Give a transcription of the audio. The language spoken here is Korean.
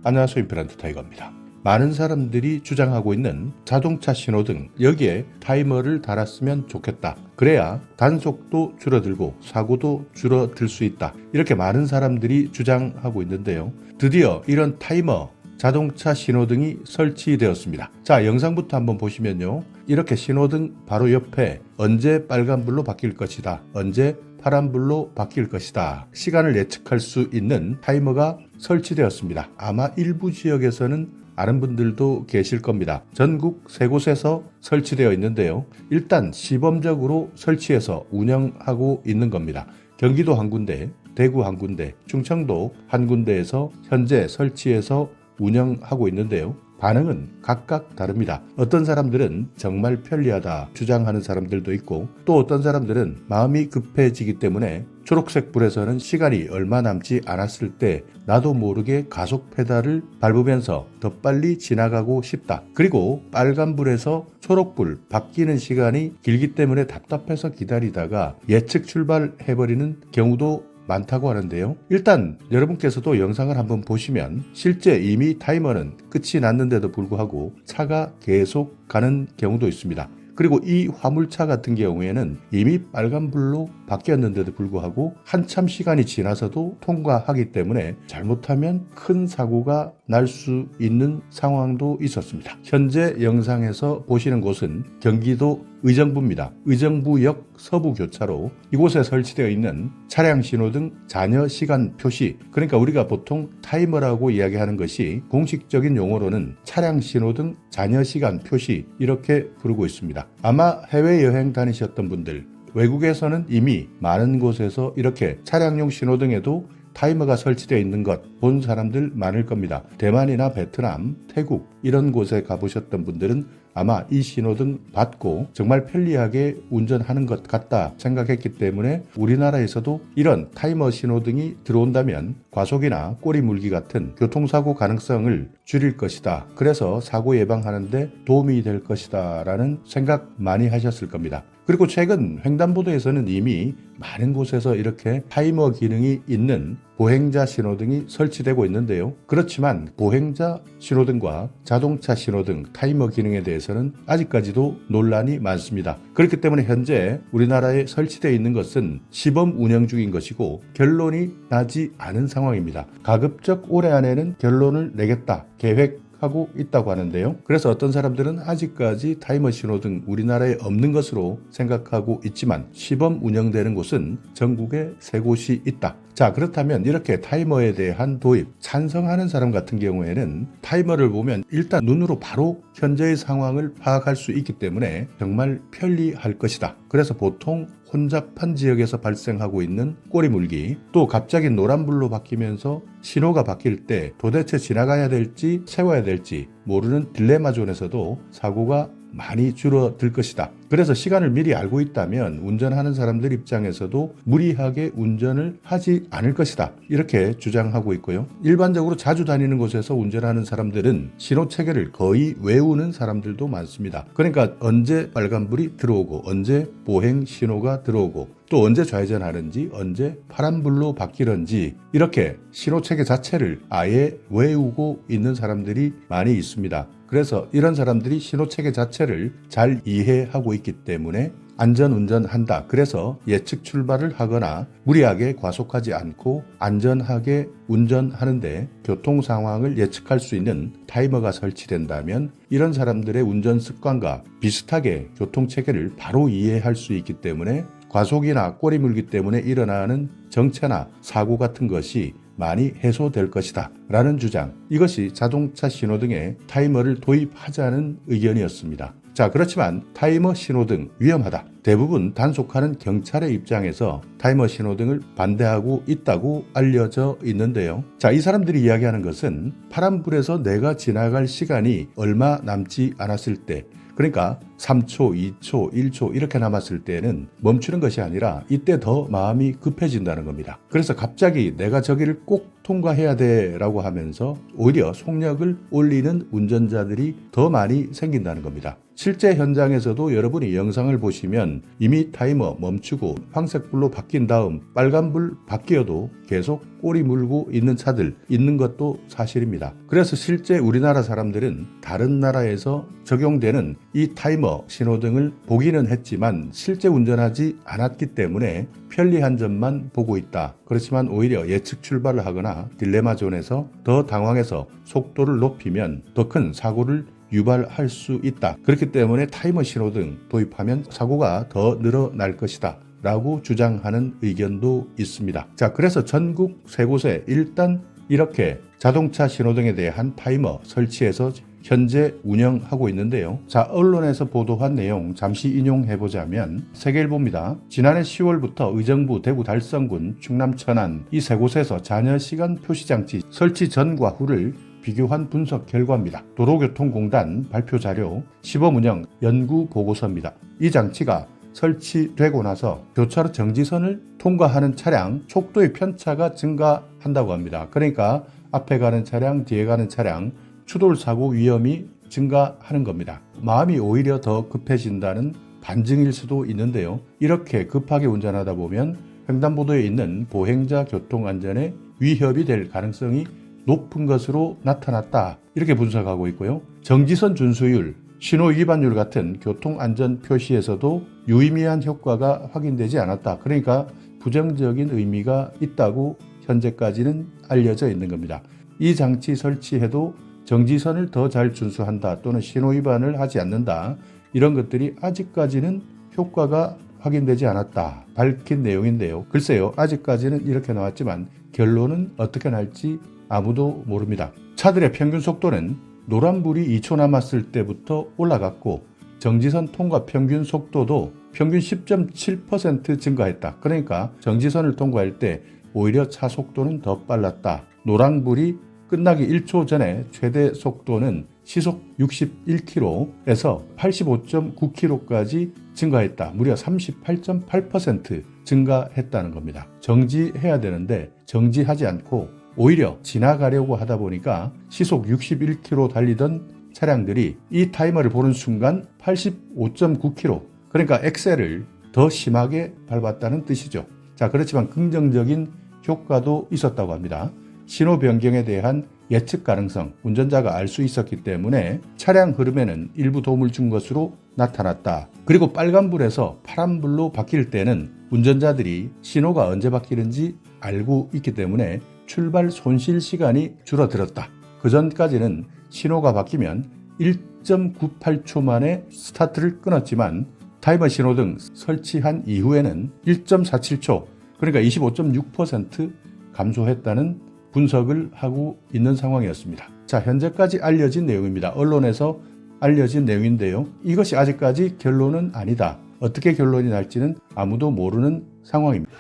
안녕하세요. 임플란트 타이거입니다. 많은 사람들이 주장하고 있는 자동차 신호등, 여기에 타이머를 달았으면 좋겠다. 그래야 단속도 줄어들고 사고도 줄어들 수 있다. 이렇게 많은 사람들이 주장하고 있는데요. 드디어 이런 타이머, 자동차 신호등이 설치되었습니다. 자, 영상부터 한번 보시면요. 이렇게 신호등 바로 옆에 언제 빨간불로 바뀔 것이다, 언제 파란불로 바뀔 것이다, 시간을 예측할 수 있는 타이머가 설치되었습니다. 아마 일부 지역에서는 아는 분들도 계실 겁니다. 전국 3곳에서 설치되어 있는데요. 일단 시범적으로 설치해서 운영하고 있는 겁니다. 경기도 한 군데, 대구 한 군데, 충청도 한 군데에서 현재 설치해서 운영하고 있는데요. 반응은 각각 다릅니다. 어떤 사람들은 정말 편리하다 주장하는 사람들도 있고, 또 어떤 사람들은 마음이 급해지기 때문에 초록색 불에서는 시간이 얼마 남지 않았을 때 나도 모르게 가속 페달을 밟으면서 더 빨리 지나가고 싶다. 그리고 빨간 불에서 초록불 바뀌는 시간이 길기 때문에 답답해서 기다리다가 예측 출발해버리는 경우도 많다고 하는데요. 일단 여러분께서도 영상을 한번 보시면 실제 이미 타이머는 끝이 났는데도 불구하고 차가 계속 가는 경우도 있습니다. 그리고 이 화물차 같은 경우에는 이미 빨간불로 바뀌었는데도 불구하고 한참 시간이 지나서도 통과하기 때문에 잘못하면 큰 사고가 날 수 있는 상황도 있었습니다. 현재 영상에서 보시는 곳은 경기도 의정부입니다. 의정부역 서부교차로 이곳에 설치되어 있는 차량 신호등 잔여 시간 표시, 그러니까 우리가 보통 타이머라고 이야기하는 것이 공식적인 용어로는 차량 신호등 잔여 시간 표시, 이렇게 부르고 있습니다. 아마 해외여행 다니셨던 분들, 외국에서는 이미 많은 곳에서 이렇게 차량용 신호등에도 타이머가 설치되어 있는 것 본 사람들 많을 겁니다. 대만이나 베트남, 태국 이런 곳에 가보셨던 분들은 아마 이 신호등 받고 정말 편리하게 운전하는 것 같다 생각했기 때문에 우리나라에서도 이런 타이머 신호등이 들어온다면 과속이나 꼬리 물기 같은 교통사고 가능성을 줄일 것이다. 그래서 사고 예방하는 데 도움이 될 것이다 라는 생각 많이 하셨을 겁니다. 그리고 최근 횡단보도에서는 이미 많은 곳에서 이렇게 타이머 기능이 있는 보행자 신호등이 설치되고 있는데요. 그렇지만 보행자 신호등과 자동차 신호등 타이머 기능에 대해서는 아직까지도 논란이 많습니다. 그렇기 때문에 현재 우리나라에 설치되어 있는 것은 시범 운영 중인 것이고 결론이 나지 않은 상황입니다. 가급적 올해 안에는 결론을 내겠다 계획하고 있다고 하는데요. 그래서 어떤 사람들은 아직까지 타이머 신호등 우리나라에 없는 것으로 생각하고 있지만 시범 운영되는 곳은 전국에 3곳이 있다. 자, 그렇다면 이렇게 타이머에 대한 도입 찬성하는 사람 같은 경우에는 타이머를 보면 일단 눈으로 바로 현재의 상황을 파악할 수 있기 때문에 정말 편리할 것이다. 그래서 보통 혼잡한 지역에서 발생하고 있는 꼬리 물기, 또 갑자기 노란불로 바뀌면서 신호가 바뀔 때 도대체 지나가야 될지 세워야 될지 모르는 딜레마 존에서도 사고가 많이 줄어들 것이다. 그래서 시간을 미리 알고 있다면 운전하는 사람들 입장에서도 무리하게 운전을 하지 않을 것이다. 이렇게 주장하고 있고요. 일반적으로 자주 다니는 곳에서 운전하는 사람들은 신호 체계를 거의 외우는 사람들도 많습니다. 그러니까 언제 빨간불이 들어오고 언제 보행 신호가 들어오고 또 언제 좌회전하는지 언제 파란불로 바뀌는지 이렇게 신호 체계 자체를 아예 외우고 있는 사람들이 많이 있습니다. 그래서 이런 사람들이 신호체계 자체를 잘 이해하고 있기 때문에 안전운전한다. 그래서 예측 출발을 하거나 무리하게 과속하지 않고 안전하게 운전하는데 교통 상황을 예측할 수 있는 타이머가 설치된다면 이런 사람들의 운전 습관과 비슷하게 교통체계를 바로 이해할 수 있기 때문에 과속이나 꼬리 물기 때문에 일어나는 정체나 사고 같은 것이 많이 해소될 것이다 라는 주장, 이것이 자동차 신호등에 타이머를 도입하자는 의견이었습니다. 자, 그렇지만 타이머 신호등 위험하다. 대부분 단속하는 경찰의 입장에서 타이머 신호등을 반대하고 있다고 알려져 있는데요. 자, 이 사람들이 이야기하는 것은 파란불에서 내가 지나갈 시간이 얼마 남지 않았을 때, 그러니까 3초, 2초, 1초 이렇게 남았을 때는 멈추는 것이 아니라 이때 더 마음이 급해진다는 겁니다. 그래서 갑자기 내가 저기를 꼭 통과해야 돼 라고 하면서 오히려 속력을 올리는 운전자들이 더 많이 생긴다는 겁니다. 실제 현장에서도 여러분이 영상을 보시면 이미 타이머 멈추고 황색불로 바뀐 다음 빨간불 바뀌어도 계속 꼬리 물고 있는 차들 있는 것도 사실입니다. 그래서 실제 우리나라 사람들은 다른 나라에서 적용되는 이 타이머 신호등을 보기는 했지만 실제 운전하지 않았기 때문에 편리한 점만 보고 있다. 그렇지만 오히려 예측 출발을 하거나 딜레마 존에서 더 당황해서 속도를 높이면 더 큰 사고를 유발할 수 있다. 그렇기 때문에 타이머 신호등 도입하면 사고가 더 늘어날 것이다 라고 주장하는 의견도 있습니다. 자, 그래서 전국 세 곳에 일단 이렇게 자동차 신호등에 대한 타이머 설치해서 현재 운영하고 있는데요. 자, 언론에서 보도한 내용 잠시 인용해보자면 세계일보입니다. 지난해 10월부터 의정부, 대구, 달성군, 충남, 천안 이 세 곳에서 잔여시간 표시장치 설치 전과 후를 비교한 분석 결과입니다. 도로교통공단 발표 자료, 시범운영 연구 보고서입니다. 이 장치가 설치되고 나서 교차로 정지선을 통과하는 차량 속도의 편차가 증가한다고 합니다. 그러니까 앞에 가는 차량, 뒤에 가는 차량 추돌 사고 위험이 증가하는 겁니다. 마음이 오히려 더 급해진다는 반증일 수도 있는데요. 이렇게 급하게 운전하다 보면 횡단보도에 있는 보행자 교통 안전에 위협이 될 가능성이 높은 것으로 나타났다. 이렇게 분석하고 있고요. 정지선 준수율, 신호 위반율 같은 교통안전 표시에서도 유의미한 효과가 확인되지 않았다. 그러니까 부정적인 의미가 있다고 현재까지는 알려져 있는 겁니다. 이 장치 설치해도 정지선을 더 잘 준수한다 또는 신호 위반을 하지 않는다. 이런 것들이 아직까지는 효과가 확인되지 않았다. 밝힌 내용인데요. 글쎄요. 아직까지는 이렇게 나왔지만 결론은 어떻게 날지 아무도 모릅니다. 차들의 평균 속도는 노란불이 2초 남았을 때부터 올라갔고 정지선 통과 평균 속도도 평균 10.7% 증가했다. 그러니까 정지선을 통과할 때 오히려 차 속도는 더 빨랐다. 노란불이 끝나기 1초 전에 최대 속도는 시속 61km에서 85.9km까지 증가했다. 무려 38.8% 증가했다는 겁니다. 정지해야 되는데 정지하지 않고 오히려 지나가려고 하다 보니까 시속 61km 달리던 차량들이 이 타이머를 보는 순간 85.9km, 그러니까 엑셀을 더 심하게 밟았다는 뜻이죠. 자, 그렇지만 긍정적인 효과도 있었다고 합니다. 신호 변경에 대한 예측 가능성, 운전자가 알 수 있었기 때문에 차량 흐름에는 일부 도움을 준 것으로 나타났다. 그리고 빨간불에서 파란불로 바뀔 때는 운전자들이 신호가 언제 바뀌는지 알고 있기 때문에 출발 손실 시간이 줄어들었다. 그 전까지는 신호가 바뀌면 1.98초 만에 스타트를 끊었지만 타이머 신호등 설치한 이후에는 1.47초, 그러니까 25.6% 감소했다는 분석을 하고 있는 상황이었습니다. 자, 현재까지 알려진 내용입니다. 언론에서 알려진 내용인데요. 이것이 아직까지 결론은 아니다. 어떻게 결론이 날지는 아무도 모르는 상황입니다.